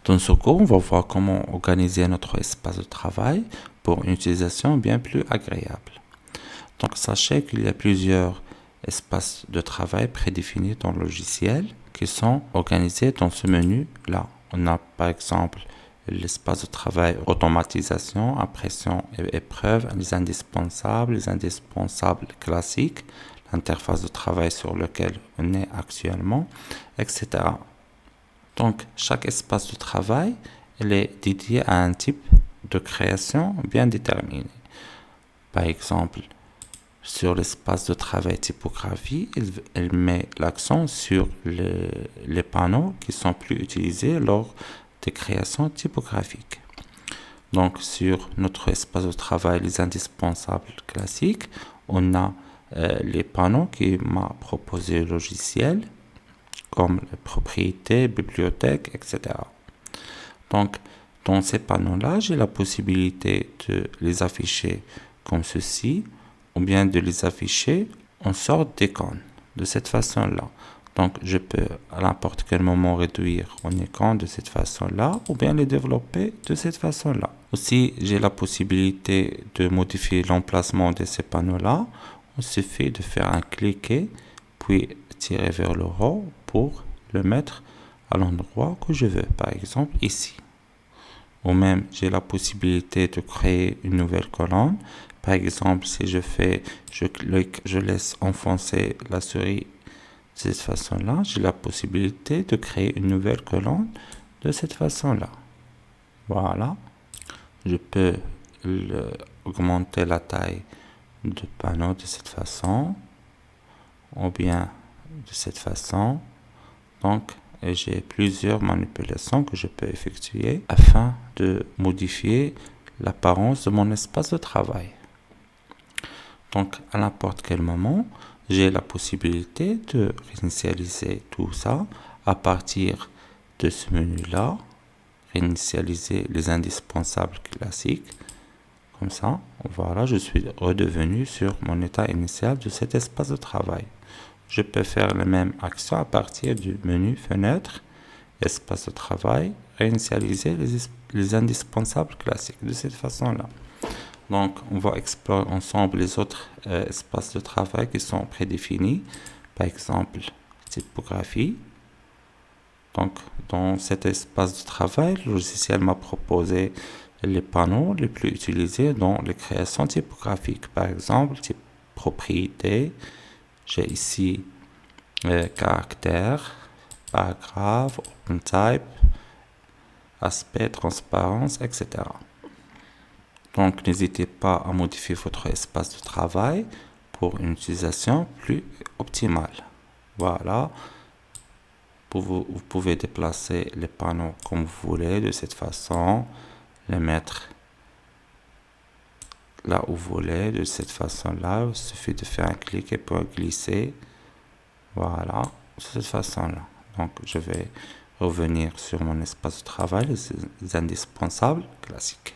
Dans ce cours, on va voir comment organiser notre espace de travail pour une utilisation bien plus agréable. Donc, sachez qu'il y a plusieurs espaces de travail prédéfinis dans le logiciel qui sont organisés dans ce menu-là. On a par exemple l'espace de travail automatisation, impression et épreuve, les indispensables classiques, l'interface de travail sur lequel on est actuellement, etc. Donc, chaque espace de travail est dédié à un type de création bien déterminé. Par exemple, sur l'espace de travail typographie, elle met l'accent sur les panneaux qui sont plus utilisés lors des créations typographiques. Donc, sur notre espace de travail, les indispensables classiques, on a les panneaux qui m'a proposé le logiciel, comme les propriétés, bibliothèques, etc. Donc, dans ces panneaux-là, j'ai la possibilité de les afficher comme ceci, ou bien de les afficher en sorte d'icône, de cette façon-là. Donc, je peux à n'importe quel moment réduire en icône de cette façon-là, ou bien les développer de cette façon-là. Aussi, j'ai la possibilité de modifier l'emplacement de ces panneaux-là. Il suffit de faire un cliquer, puis tirer vers le haut pour le mettre à l'endroit que je veux, par exemple ici. Ou même, j'ai la possibilité de créer une nouvelle colonne. Par exemple, si je laisse enfoncer la souris de cette façon-là, j'ai la possibilité de créer une nouvelle colonne de cette façon-là. Voilà. Je peux augmenter la taille du panneau de cette façon, ou bien de cette façon. Donc, j'ai plusieurs manipulations que je peux effectuer afin de modifier l'apparence de mon espace de travail. Donc, à n'importe quel moment, j'ai la possibilité de réinitialiser tout ça à partir de ce menu-là, réinitialiser les indispensables classiques. Comme ça, voilà, je suis redevenu sur mon état initial de cet espace de travail. Je peux faire la même action à partir du menu Fenêtre, espace de travail, réinitialiser les indispensables classiques de cette façon-là. Donc, on va explorer ensemble les autres espaces de travail qui sont prédéfinis. Par exemple, typographie. Donc, dans cet espace de travail, le logiciel m'a proposé les panneaux les plus utilisés dans les créations typographiques. Par exemple, type propriété. J'ai ici caractère, paragraphe, open type, aspect, transparence, etc. Donc, n'hésitez pas à modifier votre espace de travail pour une utilisation plus optimale. Voilà. Vous pouvez déplacer les panneaux comme vous voulez, de cette façon, les mettre là où vous voulez, de cette façon-là. Il suffit de faire un clic et pour glisser. Voilà, de cette façon-là. Donc, je vais revenir sur mon espace de travail, les indispensables classiques.